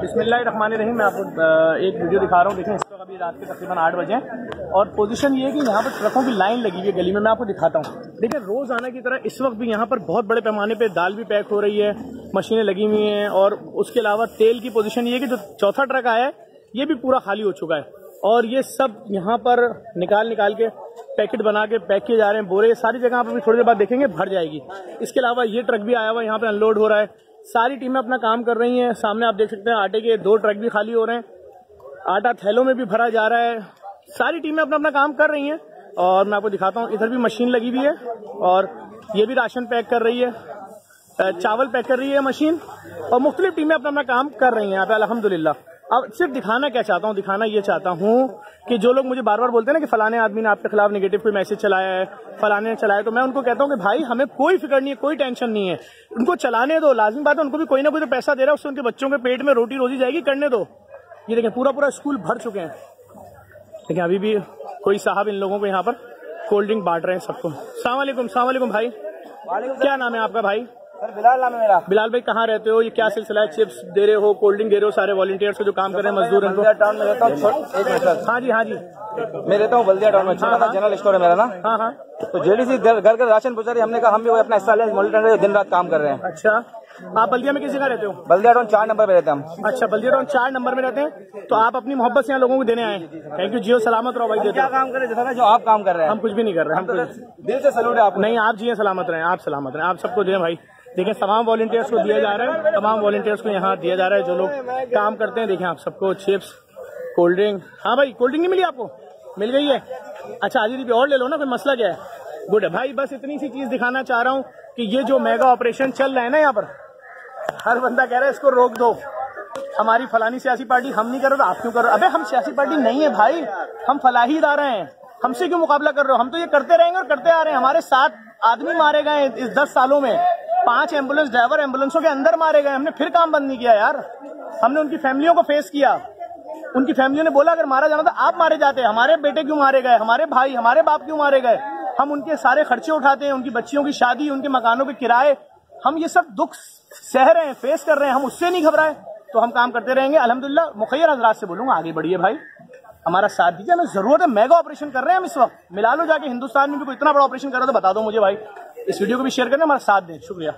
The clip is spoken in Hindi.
बिस्मिल्लाहिर्रहमानिर्रहीम। मैं आपको एक वीडियो दिखा रहा हूँ। देखें, इस वक्त अभी रात के तकरीबन 8 बजे और पोजीशन ये है कि यहाँ पर ट्रकों की लाइन लगी हुई है गली में। मैं आपको दिखाता हूँ। देखिए, रोज़ाना की तरह इस वक्त भी यहाँ पर बहुत बड़े पैमाने पे दाल भी पैक हो रही है, मशीनें लगी हुई हैं और उसके अलावा तेल की पोजीशन ये है कि जो चौथा ट्रक आया है ये भी पूरा खाली हो चुका है और ये सब यहाँ पर निकाल के पैकेट बना के पैक किए जा रहे हैं। बोरे सारी जगह आप अभी थोड़ी देर बाद देखेंगे भर जाएगी। इसके अलावा ये ट्रक भी आया हुआ है, यहाँ पे अनलोड हो रहा है। सारी टीमें अपना काम कर रही हैं। सामने आप देख सकते हैं आटे के 2 ट्रक भी खाली हो रहे हैं, आटा थैलों में भी भरा जा रहा है। सारी टीमें अपना काम कर रही हैं और मैं आपको दिखाता हूँ। इधर भी मशीन लगी हुई है और ये भी राशन पैक कर रही है, चावल पैक कर रही है मशीन और मुख्तलिफ टीमें अपना काम कर रही हैं यहाँ पे अल्हम्दुलिल्लाह। अब सिर्फ दिखाना क्या चाहता हूँ, दिखाना ये चाहता हूँ कि जो लोग मुझे बार बार बोलते हैं ना कि फलाने आदमी ने आपके खिलाफ नेगेटिव कोई मैसेज चलाया है, फलाने ने चलाया, तो मैं उनको कहता हूँ कि भाई हमें कोई फिक्र नहीं है, कोई टेंशन नहीं है, उनको चलाने दो। लाजिम बात है, उनको भी कोई ना कोई तो पैसा दे रहा है, उससे उनके बच्चों के पेट में रोटी रोजी जाएगी, करने दो। ये देखें, पूरा स्कूल भर चुके हैं। लेकिन अभी भी कोई साहब इन लोगों को यहाँ पर कोल्ड ड्रिंक बांट रहे हैं सबको। सलाम वालेकुम भाई, क्या नाम है आपका भाई? सर बिलाल नाम है मेरा। बिलाल भाई, कहाँ रहते हो? ये क्या सिलसिला है? चिप्स दे रहे हो, कोल्ड ड्रिंक दे रहे हो सारे वॉलंटियर्स को जो काम कर रहे हैं, मजदूर उनको? टाउन में रहता हूँ। हाँ जी मैं रहता हूँ बल्दिया टाउन में। जनरल स्टोर है मेरा ना। हाँ। तो जेडीसी घर राशन पहुंचा रही, हमने कहा हम भी अपना हिस्सा ले, मॉनिटर दिन रात काम कर रहे हैं। अच्छा, आप बल्दिया में किस जगह रहते हो? बल्दिया टाउन 4 नंबर पे रहते हैं हम। अच्छा, बल्दिया टाउन 4 नंबर में रहते हैं। तो आप अपनी मोहब्बत से यहाँ लोगों को देने आए। थैंक यू, जियो सलामत रहो भाई। क्या काम करे जैसा जो आप काम कर रहे हैं? हम कुछ भी नहीं कर रहे हैं, हम दिल से सैल्यूट है आपको। नहीं, आप जिये सलामत रहें, आप सलामत रहें, आप सबको दें भाई। देखें, तमाम वॉलंटियर्स को दिया जा रहा है, तमाम वॉलंटियर्स को यहाँ दिया जा रहा है जो लोग काम करते हैं। देखें आप सबको चिप्स, कोल्ड ड्रिंक। हाँ भाई, कोल्ड ड्रिंक नहीं मिली आपको? मिल गई है? अच्छा, आधी भी और ले लो ना, कोई मसला क्या है? गुड है भाई। बस इतनी सी चीज दिखाना चाह रहा हूँ कि ये जो मेगा ऑपरेशन चल रहा है ना यहाँ पर, हर बंदा कह रहा है इसको रोक दो, हमारी फलानी सियासी पार्टी हम नहीं कर रहे तो आप क्यों कर रहे हो? अबे हम सियासी पार्टी नहीं है भाई, हम फलाही इदारा हैं, हमसे क्यों मुकाबला कर रहे हो? हम तो ये करते रहेंगे और करते आ रहे हैं। हमारे 7 आदमी मारे गए इस 10 सालों में, 5 एम्बुलेंस ड्राइवर एम्बुलेंसों के अंदर मारे गए। हमने फिर काम बंद नहीं किया यार। हमने उनकी फैमिलियों को फेस किया। उनकी फैमिलियों ने बोला अगर मारा जाना तो आप मारे जाते, हमारे बेटे क्यों मारे गए, हमारे भाई हमारे बाप क्यों मारे गए? हम उनके सारे खर्चे उठाते हैं, उनकी बच्चियों की शादी, उनके मकानों के किराए, हम ये सब दुख सह रहे हैं, फेस कर रहे हैं, हम उससे नहीं घबराए। तो हम काम करते रहेंगे अल्हम्दुलिल्लाह। मुखैर हजरात से बोलूंगा आगे बढ़िए भाई, हमारा साथ दीजिए, हमें जरूरत है। मेगा ऑपरेशन कर रहे हैं हम इस वक्त। मिला लो जाके, हिंदुस्तान में भी कोई इतना बड़ा ऑपरेशन कर रहा है तो बता दो मुझे भाई। इस वीडियो को भी शेयर करना, हमारा साथ दें। शुक्रिया।